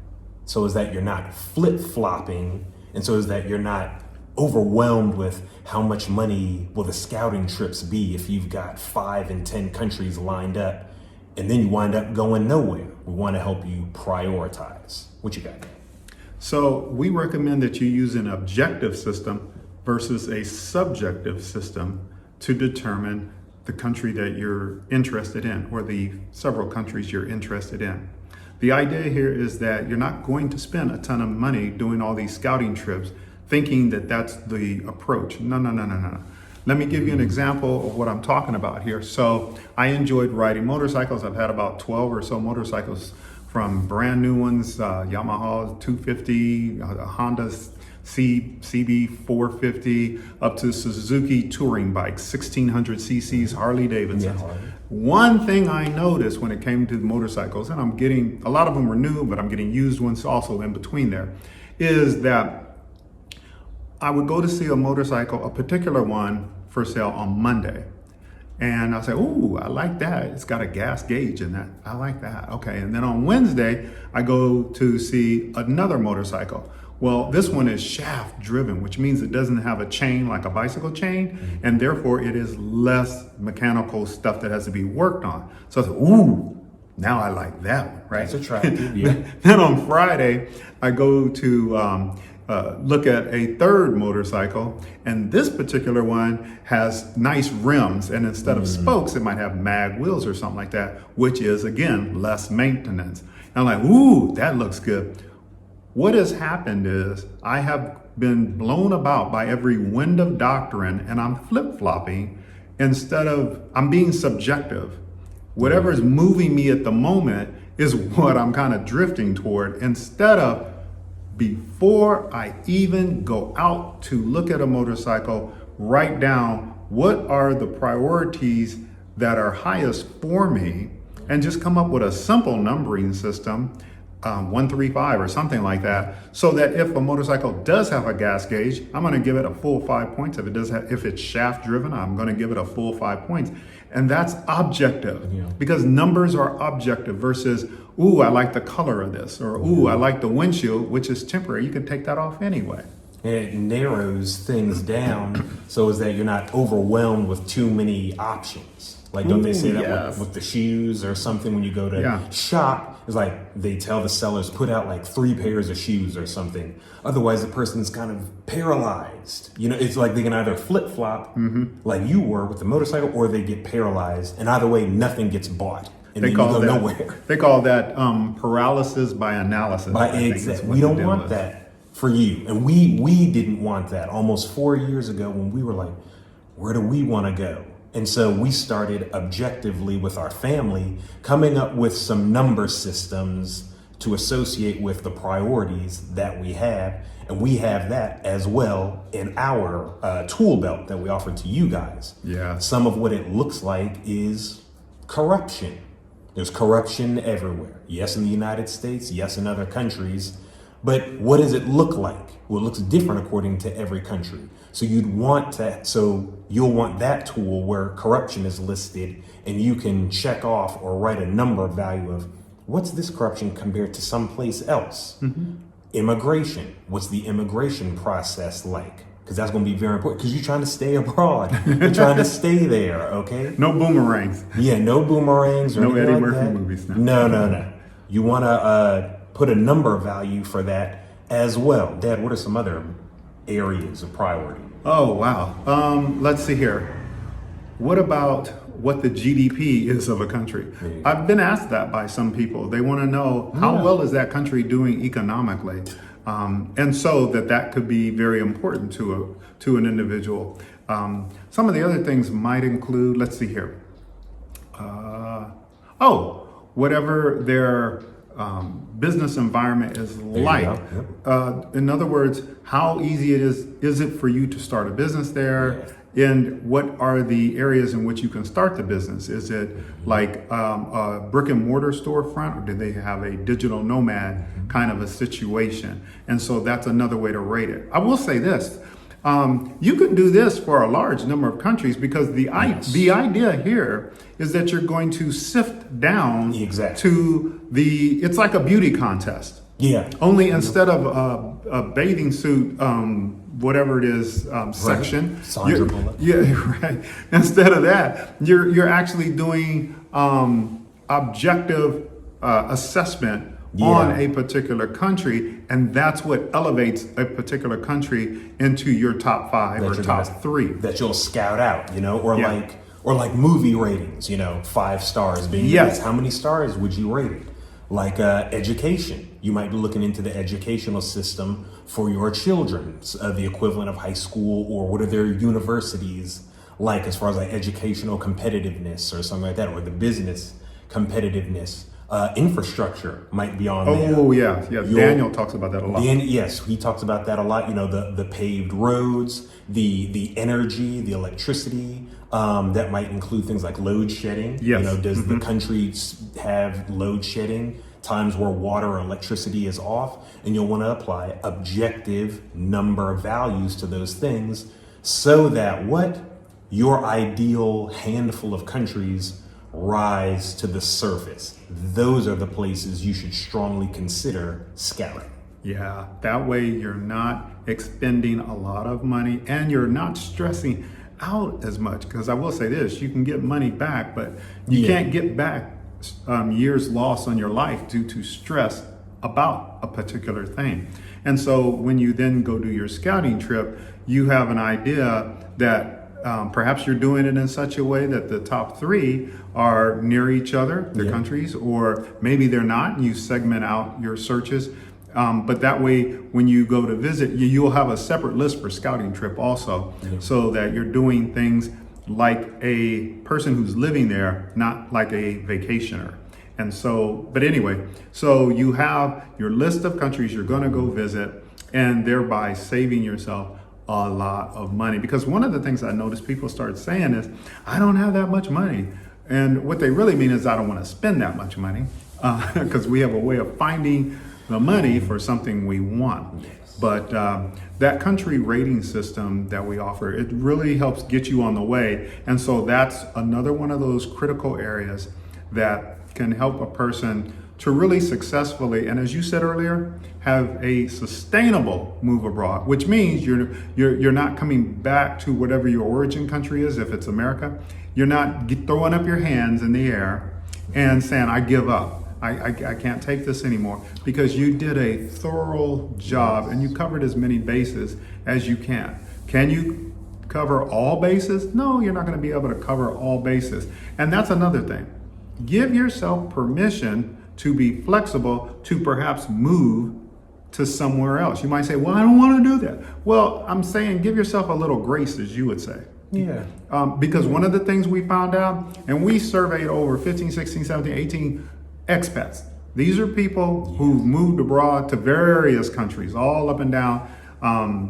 so as that you're not flip-flopping, and so as that you're not overwhelmed with how much money will the scouting trips be if you've got 5 and 10 countries lined up, and then you wind up going nowhere. We want to help you prioritize. What you got? So we recommend that you use an objective system versus a subjective system to determine the country that you're interested in, or the several countries you're interested in. The idea here is that you're not going to spend a ton of money doing all these scouting trips thinking that that's the approach. No. Let me give you an example of what I'm talking about here. So I enjoyed riding motorcycles. I've had about 12 or so motorcycles, from brand new ones, Yamaha 250, Honda CB 450, up to Suzuki touring bikes, 1600 cc's, Harley Davidson. Yeah, Harley. One thing I noticed when it came to motorcycles, and I'm getting, a lot of them were new, but I'm getting used ones also in between there, is that I would go to see a motorcycle, a particular one, for sale on Monday. And I'll say, ooh, I like that. It's got a gas gauge in that. I like that. Okay. And then on Wednesday, I go to see another motorcycle. Well, this one is shaft driven, which means it doesn't have a chain like a bicycle chain. And therefore it is less mechanical stuff that has to be worked on. So I said, ooh, now I like that one, right? That's attractive, yeah. Then on Friday, I go to look at a third motorcycle, and this particular one has nice rims, and instead of spokes, it might have mag wheels or something like that, which is, again, less maintenance. And I'm like, ooh, that looks good. What has happened is I have been blown about by every wind of doctrine, and I'm flip-flopping instead of, I'm being subjective. Whatever is moving me at the moment is what I'm kind of drifting toward, instead of, before I even go out to look at a motorcycle, write down what are the priorities that are highest for me, and just come up with a simple numbering system, 135 or something like that, so that if a motorcycle does have a gas gauge, I'm going to give it a full 5 points. If it's shaft driven, I'm going to give it a full 5 points. And that's objective, because numbers are objective versus, ooh, I like the color of this, or ooh, I like the windshield, which is temporary. You can take that off anyway. And it narrows things down so as that you're not overwhelmed with too many options. Like, don't they say that yes. with the shoes or something when you go to shop? It's like they tell the sellers, put out like 3 pairs of shoes or something. Otherwise, the person's kind of paralyzed. You know, it's like they can either flip-flop like you were with the motorcycle, or they get paralyzed. And either way, nothing gets bought. And They then call you go that nowhere. They call that paralysis by analysis. Exactly. We don't want that for you. And we didn't want that almost 4 years ago, when we were like, where do we want to go? And so we started objectively with our family, coming up with some number systems to associate with the priorities that we have. And we have that as well in our tool belt that we offer to you guys. Yeah. Some of what it looks like is corruption. There's corruption everywhere. Yes, in the United States. Yes, in other countries. But what does it look like? Well, it looks different according to every country. So you'll want that tool where corruption is listed, and you can check off or write a number value of what's this corruption compared to someplace else. Immigration. What's the immigration process like? Because that's going to be very important, because you're trying to stay abroad. You're trying to stay there, okay? No boomerangs. Yeah, no boomerangs or No anything Eddie like Murphy that. movies. No. You want to put a number value for that as well. Dad, what are some other areas of priority? Oh, wow. Let's see here. What about what the GDP is of a country. I've been asked that by some people. They want to know how well is that country doing economically, and so that could be very important to an individual. Some of the other things might include, let's see here. Whatever their business environment is like. In other words, how easy is it for you to start a business there? And what are the areas in which you can start the business? Is it like a brick and mortar storefront, or do they have a digital nomad kind of a situation? And so that's another way to rate it. I will say this. You can do this for a large number of countries, because the idea here is that you're going to sift down to it's like a beauty contest. Only instead of a bathing suit, whatever it is, section. Sandra Bullock. Right. Instead of that, you're actually doing objective assessment on a particular country, and that's what elevates a particular country into your top 5 or top 3 that you'll scout out, or like movie ratings, 5 stars being how many stars would you rate it? Like education, you might be looking into the educational system for your children, the equivalent of high school, or what are their universities like as far as like educational competitiveness or something like that, or the business competitiveness. Infrastructure might be on there. Oh yeah. Daniel talks about that a lot. Yes, he talks about that a lot. The paved roads, the energy, the electricity. That might include things like load shedding. Does the country have load shedding, times where water or electricity is off? And you'll want to apply objective number values to those things, so that your ideal handful of countries rise to the surface. Those are the places you should strongly consider scouting. Yeah, that way you're not expending a lot of money, and you're not stressing out as much. Because I will say this, you can get money back, but you can't get back years lost on your life due to stress about a particular thing. And so when you then go do your scouting trip, you have an idea that perhaps you're doing it in such a way that the top 3 are near each other, their countries, or maybe they're not, and you segment out your searches. But that way, when you go to visit, you'll have a separate list for scouting trip also, so that you're doing things like a person who's living there, not like a vacationer. And so, but anyway, so you have your list of countries you're going to go visit, and thereby saving yourself a lot of money. Because one of the things I noticed people start saying is, I don't have that much money. And what they really mean is, I don't want to spend that much money, because we have a way of finding the money for something we want. But that country rating system that we offer, it really helps get you on the way. And so that's another one of those critical areas that can help a person to really successfully, and as you said earlier, have a sustainable move abroad, which means you're not coming back to whatever your origin country is. If it's America, you're not throwing up your hands in the air and saying, I give up. I can't take this anymore, because you did a thorough job and you covered as many bases as you can. Can you cover all bases? No, you're not going to be able to cover all bases. And that's another thing. Give yourself permission to be flexible, to perhaps move to somewhere else. You might say, well, I don't want to do that. Well, I'm saying give yourself a little grace, as you would say. Because one of the things we found out, and we surveyed over 15, 16, 17, 18 expats. These are people who've moved abroad to various countries all up and down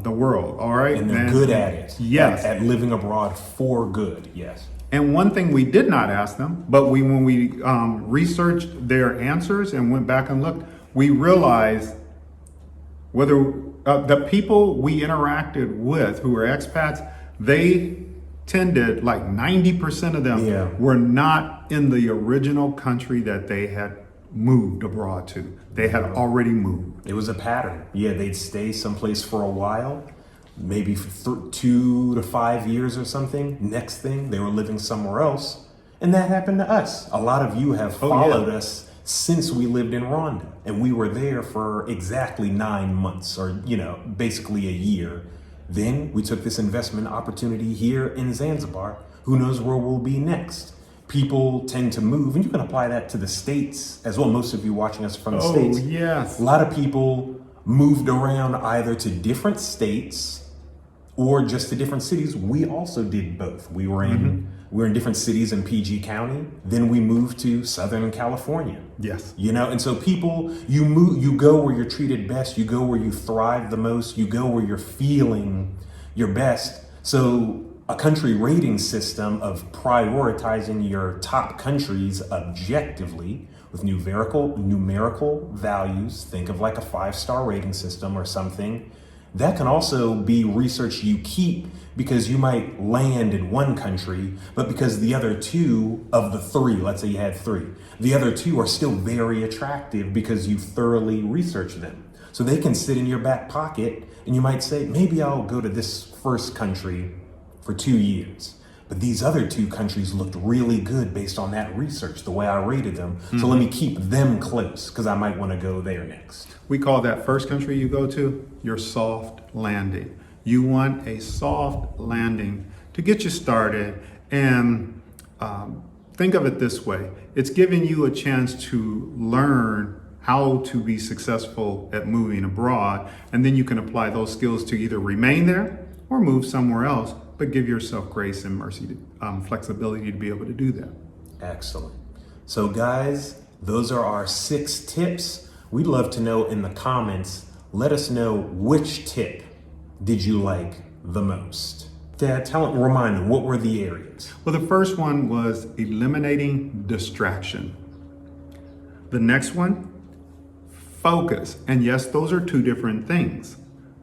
the world, all right? And they're good at it. Yes. At living abroad for good, And one thing we did not ask them, but when we researched their answers and went back and looked, we realized whether the people we interacted with who were expats, they tended, like 90% of them were not in the original country that they had moved abroad to. They had already moved. It was a pattern. They'd stay someplace for a while, maybe for 2 to 5 years or something. Next thing, they were living somewhere else. And that happened to us. A lot of you have followed us since we lived in Rwanda. And we were there for exactly 9 months, or, basically a year. Then we took this investment opportunity here in Zanzibar. Who knows where we'll be next? people tend to move, and you can apply that to the States as well. Most of you watching us from the Oh, States. yes. A lot of people moved around either to different states or just to different cities. We also did both. We were in different cities in PG County. Then we moved to Southern California. Yes. You know, and so people, you go where you're treated best. You go where you thrive the most. You go where you're feeling your best. So a country rating system of prioritizing your top countries objectively with numerical values, think of like a 5-star rating system or something. That can also be research you keep because you might land in one country, but because the other 2 of the 3, let's say you had 3, the other 2 are still very attractive because you thoroughly researched them. So they can sit in your back pocket and you might say, maybe I'll go to this first country for 2 years. But these other 2 countries looked really good based on that research, the way I rated them. So let me keep them close because I might want to go there next. We call that first country you go to your soft landing. You want a soft landing to get you started. And think of it this way. It's giving you a chance to learn how to be successful at moving abroad. And then you can apply those skills to either remain there or move somewhere else, but give yourself grace and mercy, flexibility to be able to do that. Excellent. So guys, those are our 6 tips. We'd love to know in the comments, let us know which tip did you like the most. Dad, remind them, what were the areas? Well, the first one was eliminating distraction. The next one, focus. And yes, those are 2 different things.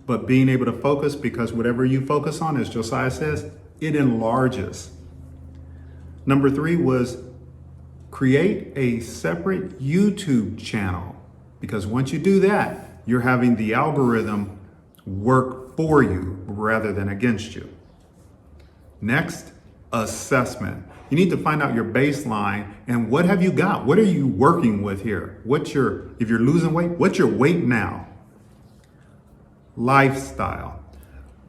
But being able to focus, because whatever you focus on, as Josiah says, it enlarges. Number 3 was create a separate YouTube channel. Because once you do that, you're having the algorithm work for you rather than against you. Next, assessment. You need to find out your baseline and what have you got? What are you working with here? If you're losing weight, what's your weight now? Lifestyle.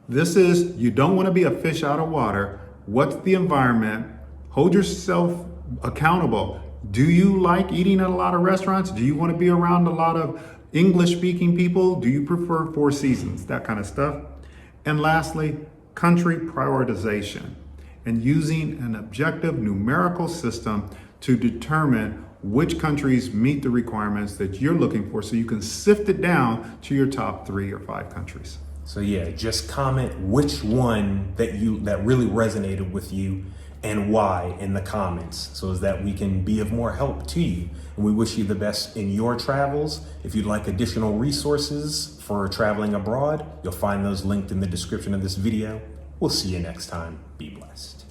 This is, you don't want to be a fish out of water. What's the environment? Hold yourself accountable. Do you like eating at a lot of restaurants? Do you want to be around a lot of English speaking people? Do you prefer 4 seasons? That kind of stuff. And lastly, country prioritization and using an objective numerical system to determine which countries meet the requirements that you're looking for so you can sift it down to your top 3 or 5 countries. So yeah, just comment which one that really resonated with you and why in the comments so as that we can be of more help to you. And we wish you the best in your travels. If you'd like additional resources for traveling abroad, you'll find those linked in the description of this video. We'll see you next time. Be blessed.